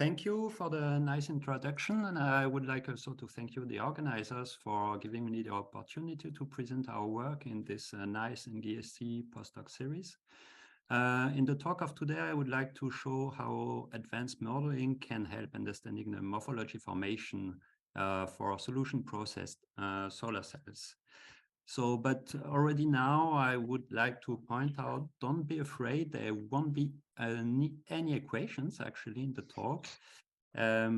Thank you for the nice introduction, and I would like also to thank you, the organizers, for giving me the opportunity to present our work in this nice NGSE postdoc series. In the talk of today, I would like to show how advanced modeling can help understanding the morphology formation for solution-processed solar cells. So, but already now I would like to point out, don't be afraid, there won't be any equations actually in the talk. I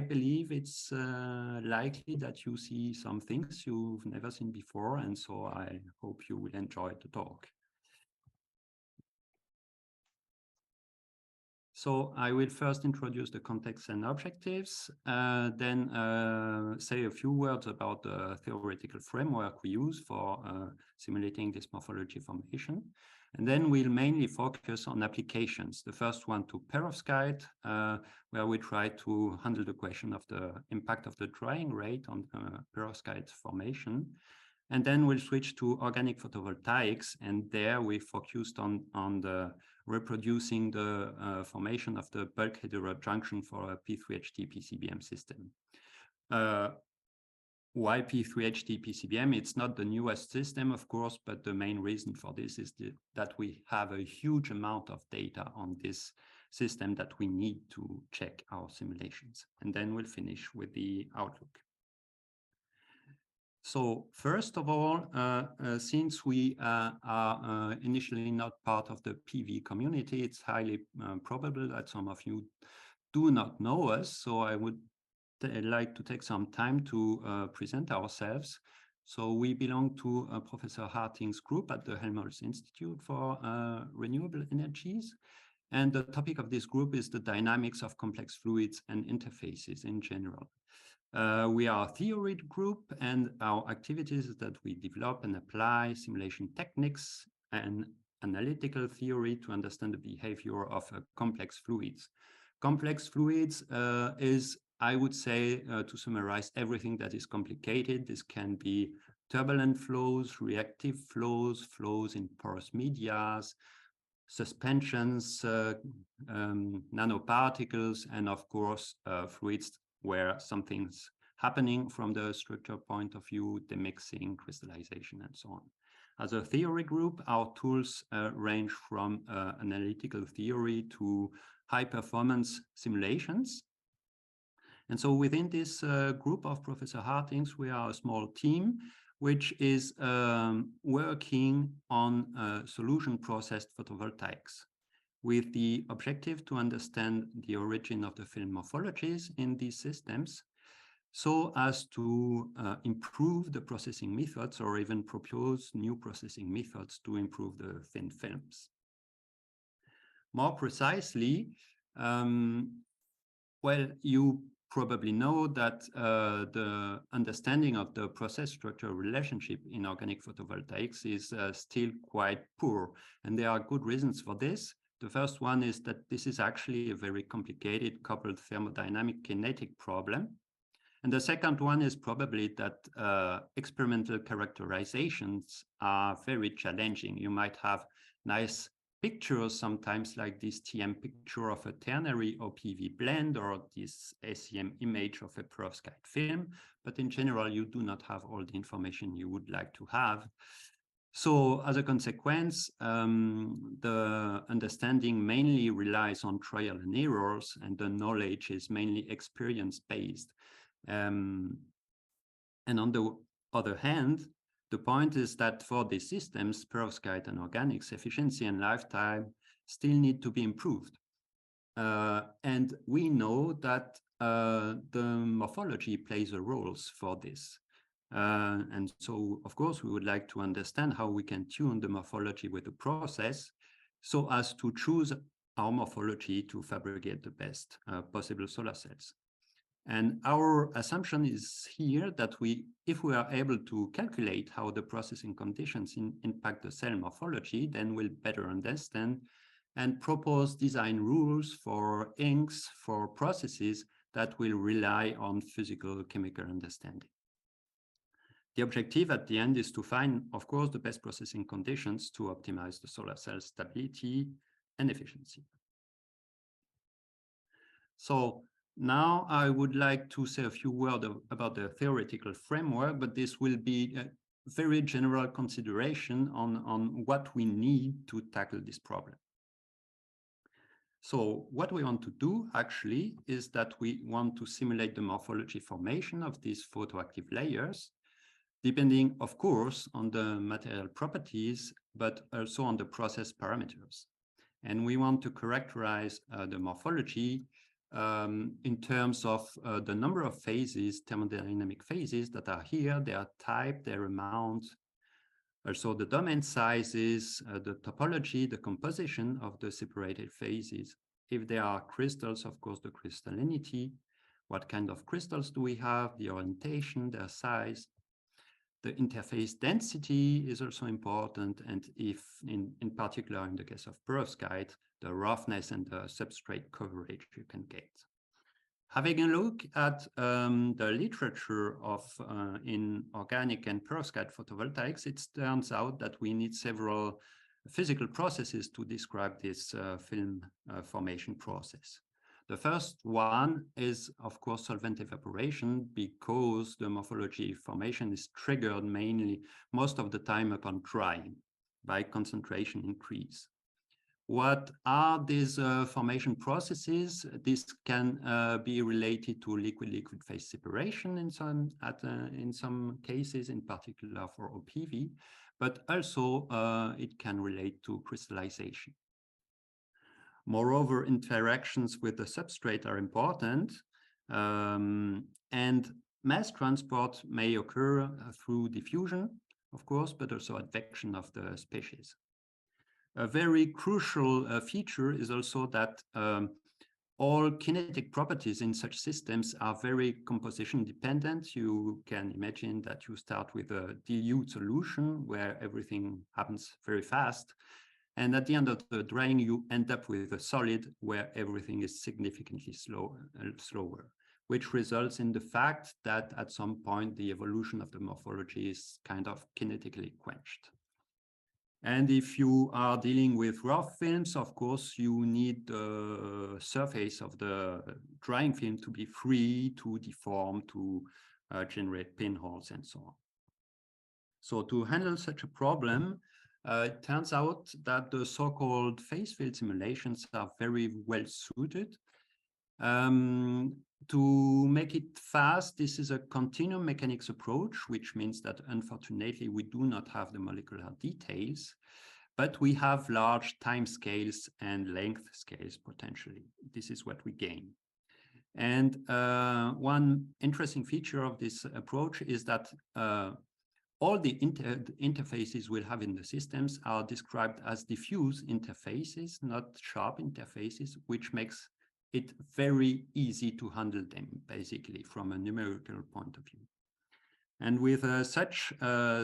believe it's likely that you see some things you've never seen before, and so I hope you will enjoy the talk. So I will first introduce the context and objectives, then say a few words about the theoretical framework we use for simulating this morphology formation. And then we'll mainly focus on applications. The first one to perovskite, where we try to handle the question of the impact of the drying rate on perovskite formation. And then we'll switch to organic photovoltaics, and there we focused on the reproducing the formation of the bulk heterojunction for a P3HT PCBM system. Why P3HT PCBM? It's not the newest system, of course, but the main reason for this is that we have a huge amount of data on this system that we need to check our simulations. And then we'll finish with the outlook. So first of all, since we are initially not part of the PV community, it's highly probable that some of you do not know us. So I would like to take some time to present ourselves. So we belong to Professor Harting's group at the Helmholtz Institute for Renewable Energies. And the topic of this group is the dynamics of complex fluids and interfaces in general. We are a theory group, and our activities is that we develop and apply simulation techniques and analytical theory to understand the behavior of complex fluids. Complex fluids is, I would say, to summarize everything that is complicated. This can be turbulent flows, reactive flows, flows in porous medias, suspensions, nanoparticles, and of course, fluids where something's happening from the structure point of view, demixing, crystallization, and so on. As a theory group, our tools range from analytical theory to high-performance simulations. And so within this group of Professor Harting's, we are a small team which is working on solution-processed photovoltaics, with the objective to understand the origin of the film morphologies in these systems, so as to improve the processing methods or even propose new processing methods to improve the thin films. More precisely, well, you probably know that the understanding of the process-structure relationship in organic photovoltaics is still quite poor, and there are good reasons for this. The first one is that this is actually a very complicated coupled thermodynamic kinetic problem. And the second one is probably that experimental characterizations are very challenging. You might have nice pictures sometimes like this TM picture of a ternary or PV blend, or this SEM image of a perovskite film, but in general, you do not have all the information you would like to have. So as a consequence, the understanding mainly relies on trial and errors, and the knowledge is mainly experience-based. And on the other hand, the point is that for these systems, perovskite and organics, efficiency and lifetime still need to be improved. And we know that the morphology plays a role for this. And so, of course, we would like to understand how we can tune the morphology with the process so as to choose our morphology to fabricate the best possible solar cells. And our assumption is here that if we are able to calculate how the processing conditions impact the cell morphology, then we'll better understand and propose design rules for inks for processes that will rely on physical chemical understanding. The objective at the end is to find, of course, the best processing conditions to optimize the solar cell stability and efficiency. So now I would like to say a few words about the theoretical framework, but this will be a very general consideration on what we need to tackle this problem. So what we want to do actually is that we want to simulate the morphology formation of these photoactive layers, depending, of course, on the material properties, but also on the process parameters. And we want to characterize the morphology in terms of the number of phases, thermodynamic phases that are here, their type, their amount, also the domain sizes, the topology, the composition of the separated phases. If there are crystals, of course, the crystallinity, what kind of crystals do we have, the orientation, their size. The interface density is also important, and if, in particular, in the case of perovskite, the roughness and the substrate coverage you can get. Having a look at the literature of in organic and perovskite photovoltaics, it turns out that we need several physical processes to describe this film formation process. The first one is, of course, solvent evaporation, because the morphology formation is triggered mainly most of the time upon drying by concentration increase. What are these formation processes? This can be related to liquid-liquid phase separation in some cases, in particular for OPV, but also it can relate to crystallization. Moreover, interactions with the substrate are important, and mass transport may occur through diffusion, of course, but also advection of the species. A very crucial feature is also that all kinetic properties in such systems are very composition dependent. You can imagine that you start with a dilute solution where everything happens very fast. And at the end of the drying, you end up with a solid where everything is significantly slower, which results in the fact that at some point, the evolution of the morphology is kind of kinetically quenched. And if you are dealing with rough films, of course, you need the surface of the drying film to be free to deform, to generate pinholes and so on. So to handle such a problem, it turns out that the so-called phase field simulations are very well suited. To make it fast, this is a continuum mechanics approach, which means that unfortunately we do not have the molecular details, but we have large time scales and length scales potentially. This is what we gain. And one interesting feature of this approach is that all the interfaces we'll have in the systems are described as diffuse interfaces, not sharp interfaces, which makes it very easy to handle them, basically, from a numerical point of view. And with such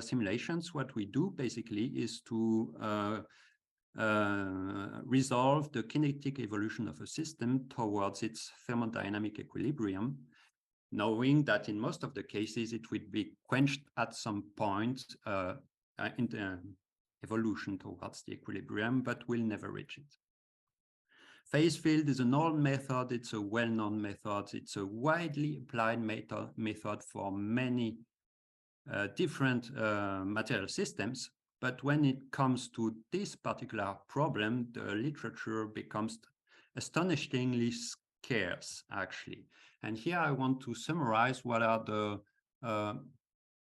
simulations, what we do, basically, is to resolve the kinetic evolution of a system towards its thermodynamic equilibrium, knowing that in most of the cases, it will be quenched at some point in the evolution towards the equilibrium, but will never reach it. Phase field is an old method. It's a well-known method. It's a widely applied method for many different material systems. But when it comes to this particular problem, the literature becomes astonishingly scarce, actually. And here I want to summarize what are the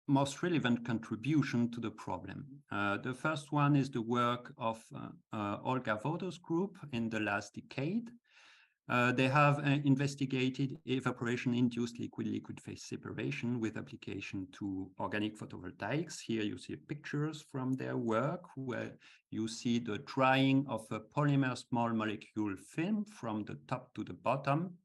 most relevant contribution to the problem. The first one is the work of Olga Vodo's group in the last decade. They have investigated evaporation-induced liquid-liquid phase separation with application to organic photovoltaics. Here you see pictures from their work where you see the drying of a polymer small molecule film from the top to the bottom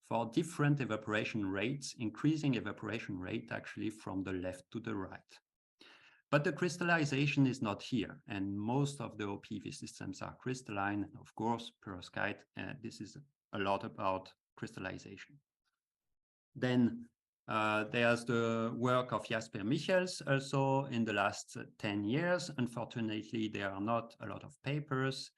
for different evaporation rates, increasing evaporation rate actually from the left to the right. But the crystallization is not here, and most of the OPV systems are crystalline. Of course, perovskite, this is a lot about crystallization. Then there's the work of Jasper Michels also in the last 10 years. Unfortunately, there are not a lot of papers.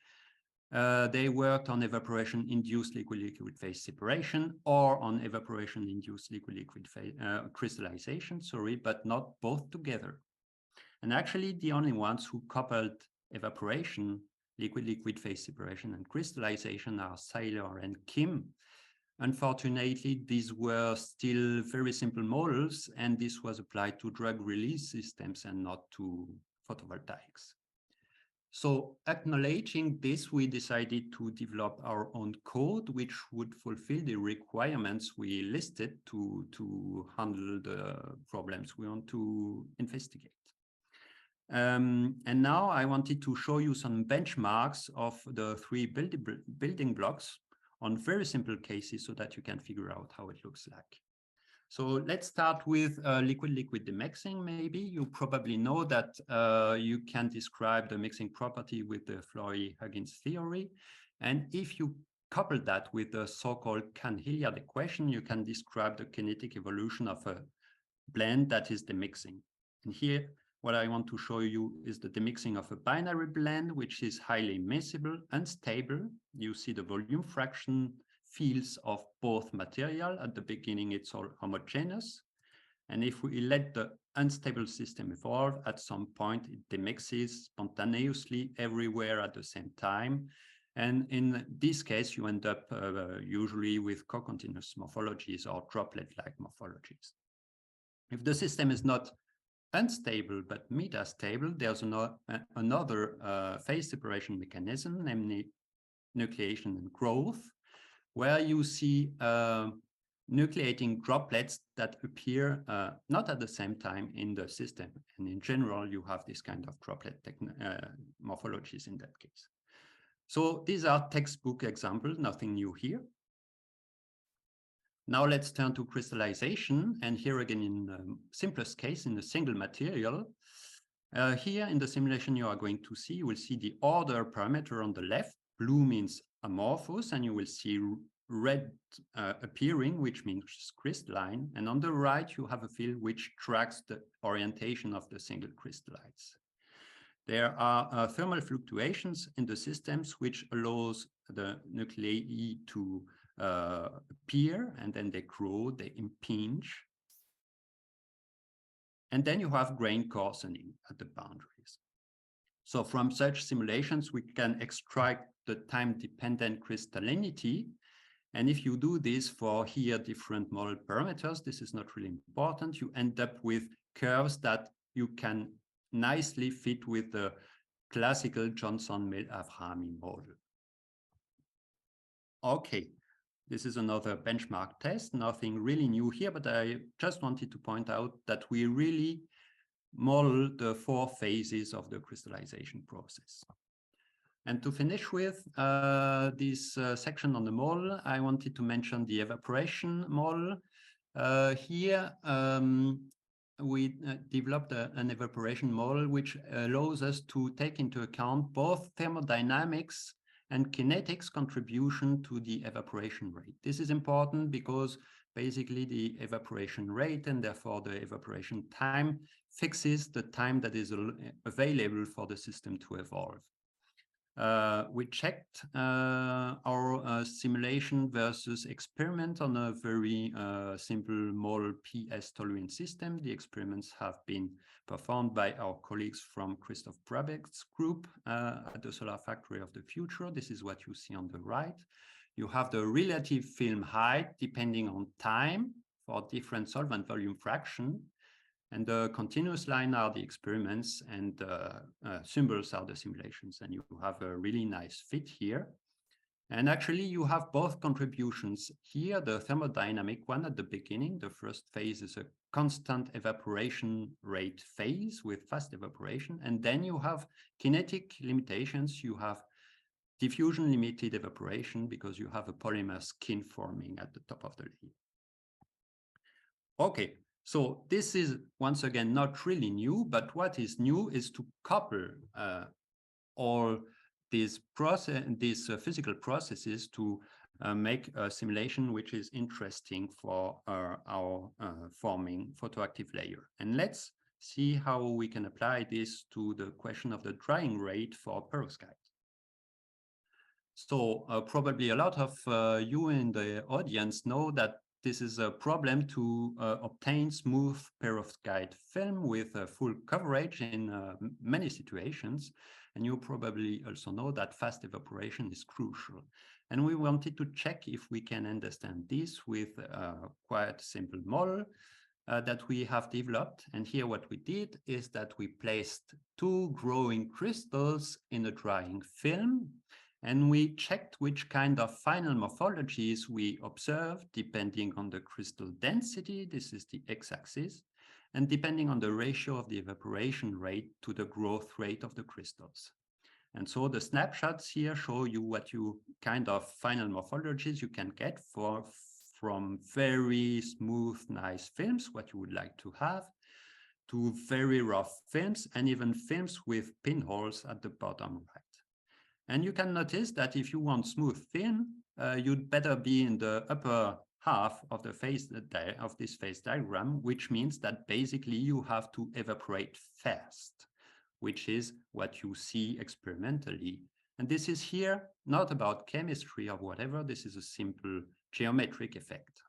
They worked on evaporation-induced liquid-liquid phase separation or on evaporation-induced liquid-liquid crystallization, but not both together. And actually, the only ones who coupled evaporation, liquid-liquid phase separation, and crystallization are Seiler and Kim. Unfortunately, these were still very simple models, and this was applied to drug release systems and not to photovoltaics. So acknowledging this, we decided to develop our own code, which would fulfill the requirements we listed to handle the problems we want to investigate. And now I wanted to show you some benchmarks of the three building blocks on very simple cases so that you can figure out how it looks like. So let's start with liquid-liquid demixing. Maybe you probably know that you can describe the mixing property with the Flory-Huggins theory. And if you couple that with the so-called Cahn-Hilliard equation, you can describe the kinetic evolution of a blend that is demixing. And here, what I want to show you is the demixing of a binary blend, which is highly miscible, unstable. You see the volume fraction fields of both material. At the beginning, it's all homogeneous. And if we let the unstable system evolve, at some point, it demixes spontaneously everywhere at the same time. And in this case, you end up usually with co-continuous morphologies or droplet-like morphologies. If the system is not unstable but metastable, there's another phase separation mechanism, namely nucleation and growth, where you see nucleating droplets that appear not at the same time in the system. And in general, you have this kind of droplet morphologies in that case. So these are textbook examples, nothing new here. Now let's turn to crystallization. And here again, in the simplest case, in the single material, here in the simulation you are going to see, you will see the order parameter on the left. Blue means amorphous, and you will see red appearing, which means crystalline. And on the right, you have a field which tracks the orientation of the single crystallites. There are thermal fluctuations in the systems, which allows the nuclei to appear, and then they grow, they impinge. And then you have grain coarsening at the boundaries. So from such simulations, we can extract the time-dependent crystallinity. And if you do this for here different model parameters, this is not really important. You end up with curves that you can nicely fit with the classical Johnson-Mill-Avrami model. Okay, this is another benchmark test, nothing really new here, but I just wanted to point out that we really model the 4 phases of the crystallization process. And to finish with this section on the model, I wanted to mention the evaporation model. Here, we developed an evaporation model which allows us to take into account both thermodynamics and kinetics contribution to the evaporation rate. This is important because basically the evaporation rate and therefore the evaporation time fixes the time that is available for the system to evolve. We checked our simulation versus experiment on a very simple model PS toluene system. The experiments have been performed by our colleagues from Christoph Brabeck's group at the Solar Factory of the Future. This is what you see on the right. You have the relative film height depending on time for different solvent volume fraction. And the continuous line are the experiments, and symbols are the simulations. And you have a really nice fit here. And actually, you have both contributions here. The thermodynamic one at the beginning, the first phase is a constant evaporation rate phase with fast evaporation. And then you have kinetic limitations. You have diffusion limited evaporation because you have a polymer skin forming at the top of the layer. Okay. So this is, once again, not really new, but what is new is to couple all these physical processes to make a simulation which is interesting for our forming photoactive layer. And let's see how we can apply this to the question of the drying rate for perovskite. So probably a lot of you in the audience know that this is a problem to obtain smooth perovskite film with full coverage in many situations. And you probably also know that fast evaporation is crucial. And we wanted to check if we can understand this with a quite simple model that we have developed. And here what we did is that we placed two growing crystals in a drying film, and we checked which kind of final morphologies we observed depending on the crystal density, this is the x-axis, and depending on the ratio of the evaporation rate to the growth rate of the crystals. And so the snapshots here show you what you kind of final morphologies you can get from very smooth, nice films, what you would like to have, to very rough films, and even films with pinholes at the bottom right. And you can notice that if you want smooth film, you'd better be in the upper half of the phase of this phase diagram, which means that basically you have to evaporate fast, which is what you see experimentally. And this is here not about chemistry or whatever. This is a simple geometric effect,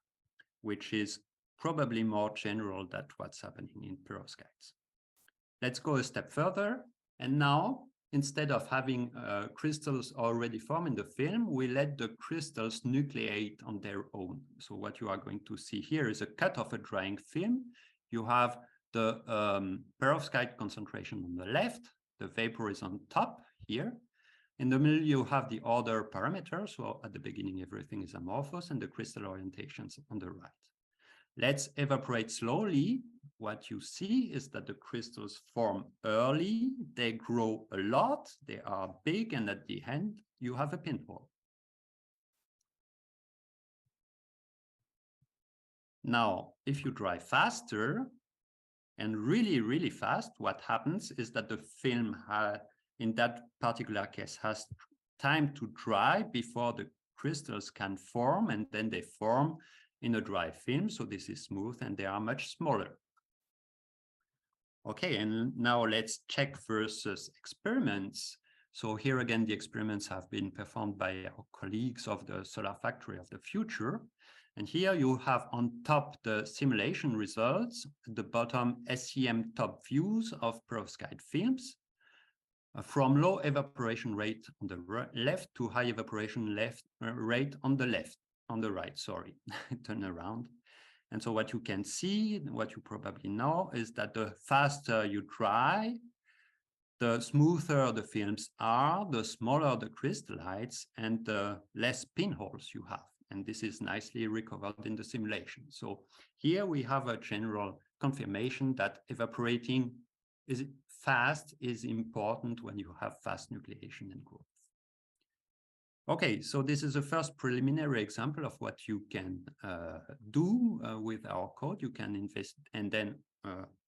which is probably more general than what's happening in perovskites. Let's go a step further. And now, instead of having crystals already formed in the film, we let the crystals nucleate on their own. So what you are going to see here is a cut of a drying film. You have the perovskite concentration on the left, the vapor is on top here. In the middle, you have the order parameters. So at the beginning, everything is amorphous, and the crystal orientations on the right. Let's evaporate slowly. What you see is that the crystals form early, they grow a lot, they are big, and at the end, you have a pinhole. Now, if you dry faster, and really, really fast, what happens is that the film, in that particular case, has time to dry before the crystals can form, and then they form in a dry film. So this is smooth, and they are much smaller. Okay, and now let's check versus experiments. So here again, the experiments have been performed by our colleagues of the Solar Factory of the Future. And here you have on top the simulation results, at the bottom SEM top views of perovskite films, from low evaporation rate on the left to high evaporation rate on the right, sorry, turn around. And so what you can see, what you probably know, is that the faster you dry, the smoother the films are, the smaller the crystallites, and the less pinholes you have. And this is nicely recovered in the simulation. So here we have a general confirmation that evaporating fast is important when you have fast nucleation and growth. Okay, so this is the first preliminary example of what you can do with our code. You can invest, and then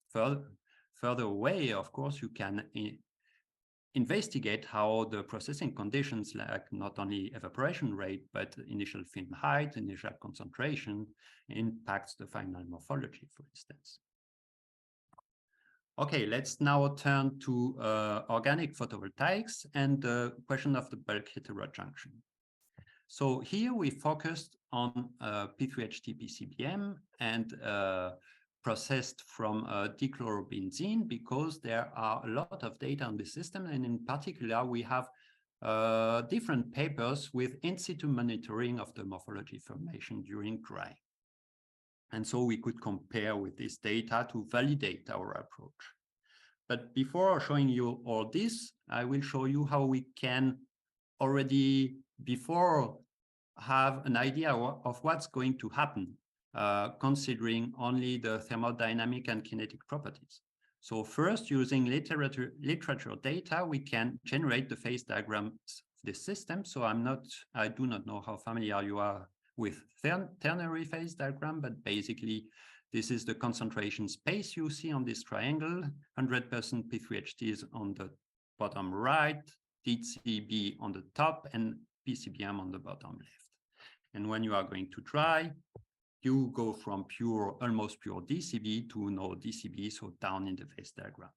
further away, of course, you can investigate how the processing conditions, like not only evaporation rate, but initial film height, initial concentration, impacts the final morphology, for instance. Okay, let's now turn to organic photovoltaics and the question of the bulk heterojunction. So here we focused on P3HT PCBM and processed from dichlorobenzene because there are a lot of data on the system, and in particular we have different papers with in situ monitoring of the morphology formation during drying. And so we could compare with this data to validate our approach. But before showing you all this, I will show you how we can already before have an idea of what's going to happen, considering only the thermodynamic and kinetic properties. So first, using literature data, we can generate the phase diagrams of this system. So I do not know how familiar you are with ternary phase diagram, but basically this is the concentration space you see on this triangle. 100% P3HT is on the bottom right, DCB on the top, and PCBM on the bottom left. And when you are going to dry, you go from almost pure DCB to no DCB, so down in the phase diagram.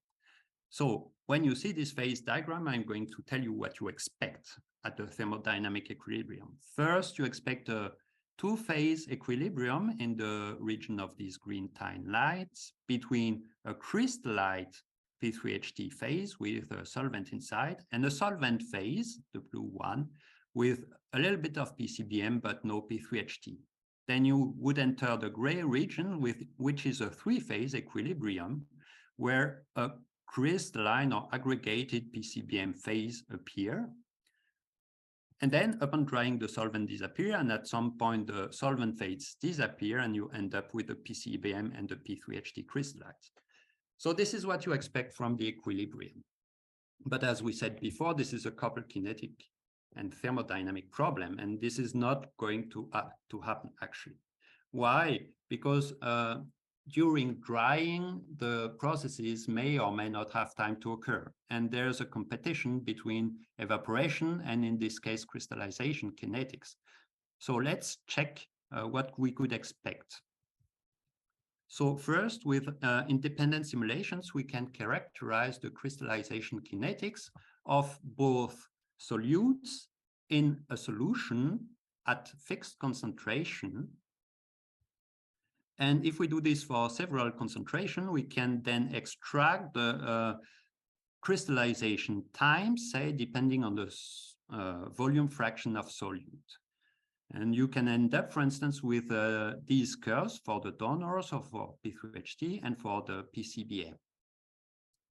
So when you see this phase diagram, I'm going to tell you what you expect at the thermodynamic equilibrium. First, you expect a two-phase equilibrium in the region of these green tine lights between a crystallite P3HT phase with a solvent inside and a solvent phase, the blue one, with a little bit of PCBM but no P3HT. Then you would enter the gray region, which is a three-phase equilibrium where a crystalline or aggregated PCBM phase appear. And then upon drying, the solvent disappear, and at some point the solvent phase disappear, and you end up with a PCBM and the P3HT crystallites. So this is what you expect from the equilibrium. But as we said before, this is a coupled kinetic and thermodynamic problem, and this is not going to happen actually. Why? Because during drying, the processes may or may not have time to occur, and there's a competition between evaporation and, in this case, crystallization kinetics. So let's check what we could expect. So first, with independent simulations, we can characterize the crystallization kinetics of both solutes in a solution at fixed concentration. And if we do this for several concentrations, we can then extract the crystallization time, say, depending on the volume fraction of solute. And you can end up, for instance, with these curves for the donors or for P3HT and for the PCBM.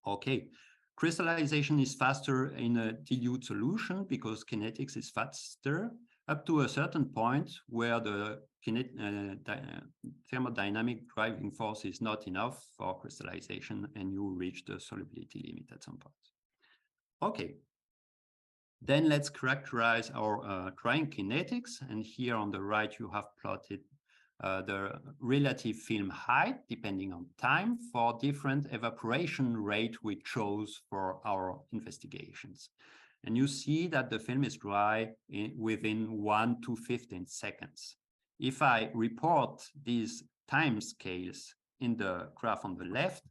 Okay, crystallization is faster in a dilute solution because kinetics is faster up to a certain point where the thermodynamic driving force is not enough for crystallization and you reach the solubility limit at some point. Okay. Then let's characterize our drying kinetics. And here on the right, you have plotted the relative film height, depending on time, for different evaporation rate we chose for our investigations. And you see that the film is dry within 1 to 15 seconds. If I report these time scales in the graph on the left,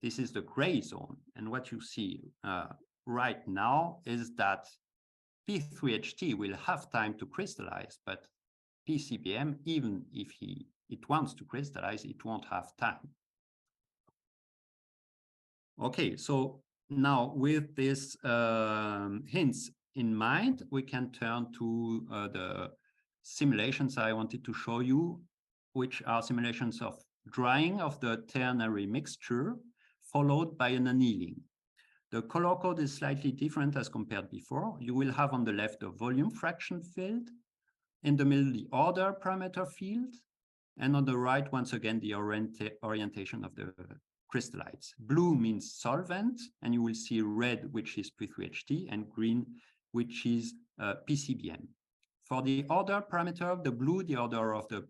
this is the gray zone. And what you see right now is that P3HT will have time to crystallize, but PCBM, even if it wants to crystallize, it won't have time. Okay, so now with these hints in mind, we can turn to the simulations I wanted to show you, which are simulations of drying of the ternary mixture, followed by an annealing. The color code is slightly different as compared before. You will have on the left the volume fraction field, in the middle the order parameter field, and on the right, once again, the orientation of the crystallites. Blue means solvent, and you will see red, which is P3HT, and green, which is PCBM. For the order parameter, the blue, the order of the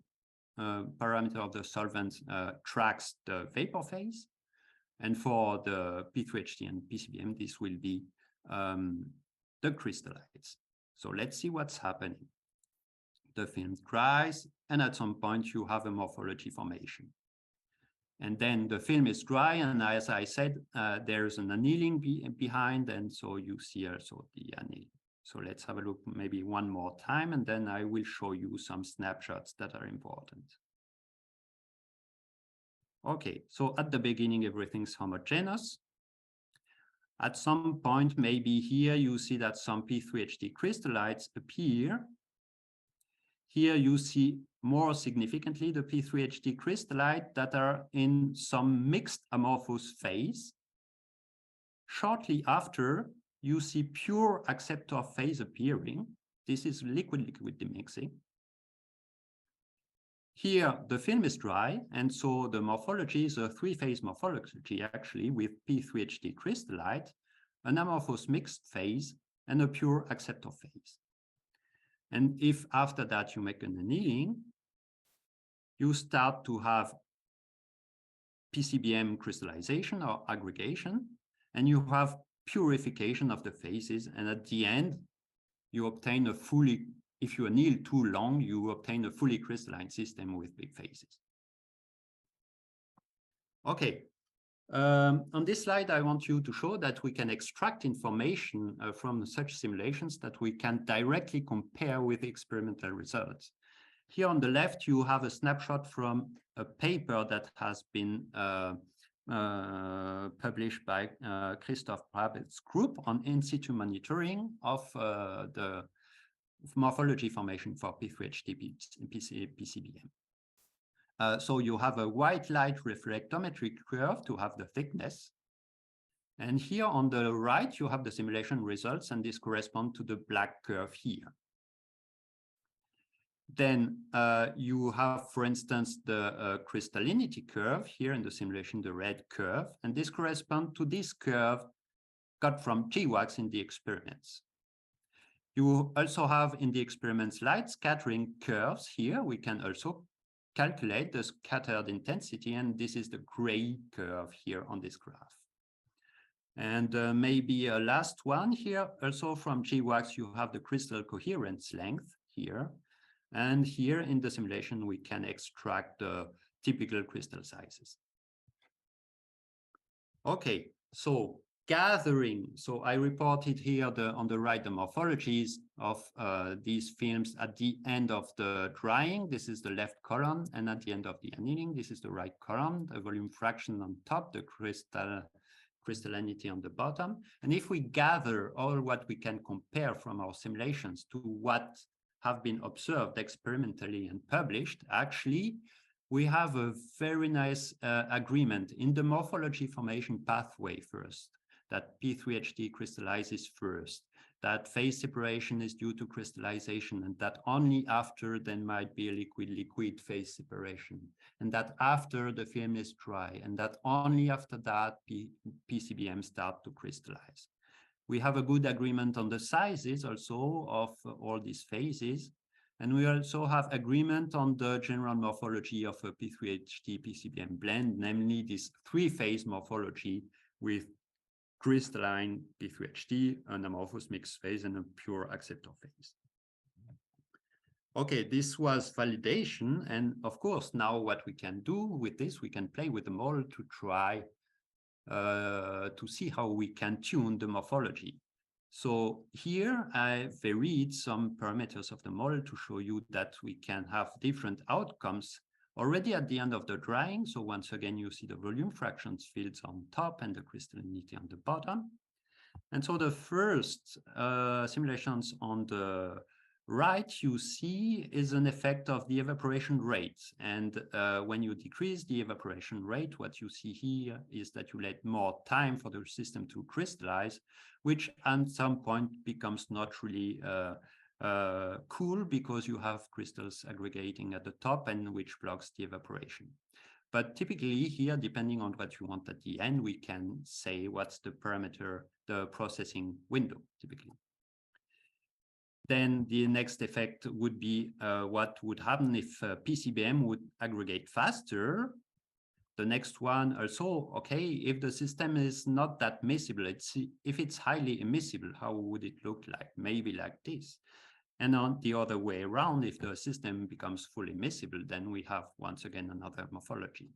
parameter of the solvent tracks the vapor phase. And for the P3HT and PCBM, this will be the crystallites. So let's see what's happening. The film dries, and at some point you have a morphology formation. And then the film is dry, and as I said, there's an annealing behind, and so you see also the annealing. So let's have a look maybe one more time, and then I will show you some snapshots that are important. Okay, so at the beginning, everything's homogeneous. At some point, maybe here you see that some P3HT crystallites appear. Here you see more significantly the P3HT crystallite that are in some mixed amorphous phase. Shortly after, you see pure acceptor phase appearing. This is liquid-liquid demixing. Here, the film is dry, and so the morphology is a three-phase morphology, actually, with P3HT crystallite, an amorphous mixed phase, and a pure acceptor phase. And if after that you make an annealing, you start to have PCBM crystallization or aggregation, and you have purification of the phases, and at the end, you obtain a fully, if you anneal too long, you obtain a fully crystalline system with big phases. Okay, On this slide, I want you to show that we can extract information from such simulations that we can directly compare with experimental results. Here on the left, you have a snapshot from a paper that has been published by Christoph Brabet's group on in situ monitoring of the morphology formation for P3HD PCBM. So you have a white light reflectometric curve to have the thickness. And here on the right, you have the simulation results, and this corresponds to the black curve here. Then you have, for instance, the crystallinity curve here in the simulation, the red curve, and this corresponds to this curve got from GWAX in the experiments. You also have in the experiments light scattering curves here. We can also calculate the scattered intensity, and this is the gray curve here on this graph. And maybe a last one here, also from GWAX, you have the crystal coherence length here. And here in the simulation, we can extract the typical crystal sizes. Okay, so gathering. So I reported here on the right the morphologies of these films at the end of the drying. This is the left column, and at the end of the annealing, this is the right column, the volume fraction on top, the crystallinity on the bottom. And if we gather all what we can compare from our simulations to what have been observed experimentally and published, actually, we have a very nice agreement in the morphology formation pathway first, that P3HD crystallizes first, that phase separation is due to crystallization, and that only after then might be a liquid-liquid phase separation, and that after the film is dry, and that only after that PCBM start to crystallize. We have a good agreement on the sizes also of all these phases. And we also have agreement on the general morphology of a P3HD PCBM blend, namely this three-phase morphology with crystalline P3HD, an amorphous mixed phase, and a pure acceptor phase. Okay, this was validation. And of course, now what we can do with this, we can play with the model to try to see how we can tune the morphology. So here I varied some parameters of the model to show you that we can have different outcomes already at the end of the drying. So once again, you see the volume fractions fields on top and the crystallinity on the bottom. And so the first simulations on the right, you see is an effect of the evaporation rate. And when you decrease the evaporation rate, what you see here is that you let more time for the system to crystallize, which at some point becomes not really cool because you have crystals aggregating at the top and which blocks the evaporation. But typically here, depending on what you want at the end, we can say what's the parameter, the processing window, typically. Then the next effect would be what would happen if PCBM would aggregate faster. The next one also, okay, if the system is not that miscible, if it's highly immiscible, how would it look like? Maybe like this. And on the other way around, if the system becomes fully miscible, then we have once again another morphology.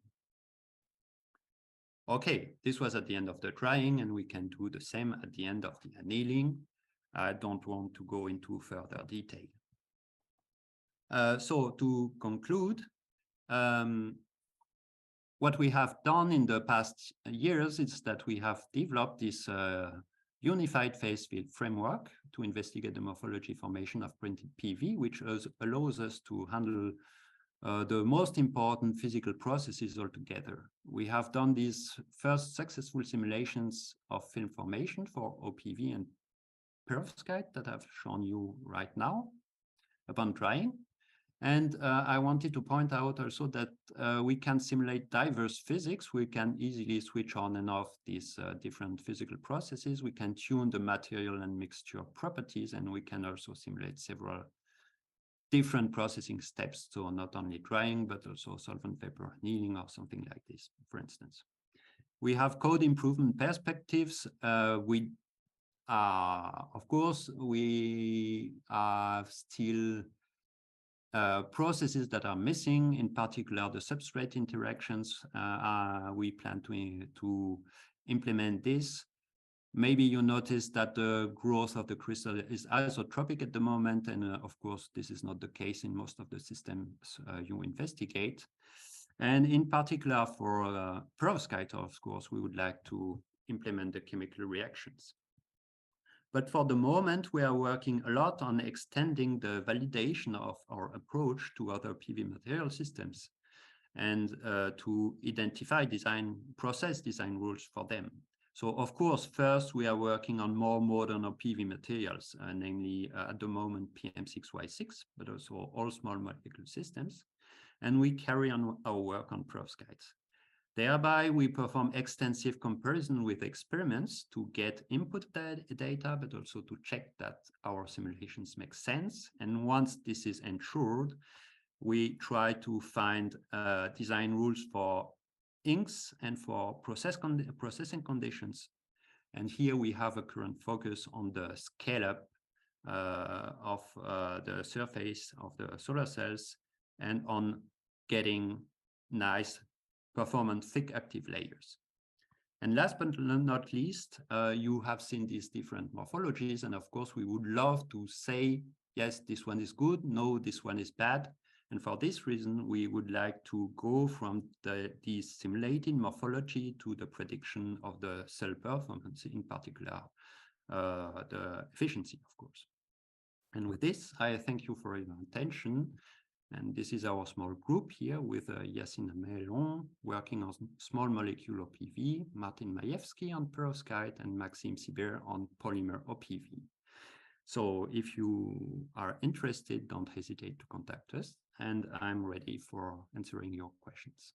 Okay, this was at the end of the drying, and we can do the same at the end of the annealing. I don't want to go into further detail. So to conclude, what we have done in the past years is that we have developed this unified phase field framework to investigate the morphology formation of printed PV, which allows us to handle the most important physical processes altogether. We have done these first successful simulations of film formation for OPV and perovskite that I've shown you right now upon drying. And I wanted to point out also that we can simulate diverse physics. We can easily switch on and off these different physical processes. We can tune the material and mixture properties, and we can also simulate several different processing steps. So not only drying, but also solvent vapor annealing or something like this, for instance. We have code improvement perspectives. Of course, we are still processes that are missing, in particular the substrate interactions. We plan to implement this. Maybe you notice that the growth of the crystal is isotropic at the moment, and of course, this is not the case in most of the systems you investigate. And in particular for perovskite, of course, we would like to implement the chemical reactions. But for the moment, we are working a lot on extending the validation of our approach to other PV material systems and to identify process design rules for them. So of course, first we are working on more modern PV materials, namely at the moment PM6Y6, but also all small molecule systems. And we carry on our work on perovskites. Thereby, we perform extensive comparison with experiments to get input data, but also to check that our simulations make sense. And once this is ensured, we try to find design rules for inks and for processing conditions. And here we have a current focus on the scale-up of the surface of the solar cells and on getting nice performant thick active layers. And last but not least, you have seen these different morphologies. And of course, we would love to say, yes, this one is good. No, this one is bad. And for this reason, we would like to go from the simulated morphology to the prediction of the cell performance, in particular, the efficiency, of course. And with this, I thank you for your attention. And this is our small group here with Yacine Melon working on small molecule OPV, Martin Majewski on perovskite, and Maxime Sibert on polymer OPV. So if you are interested, don't hesitate to contact us, and I'm ready for answering your questions.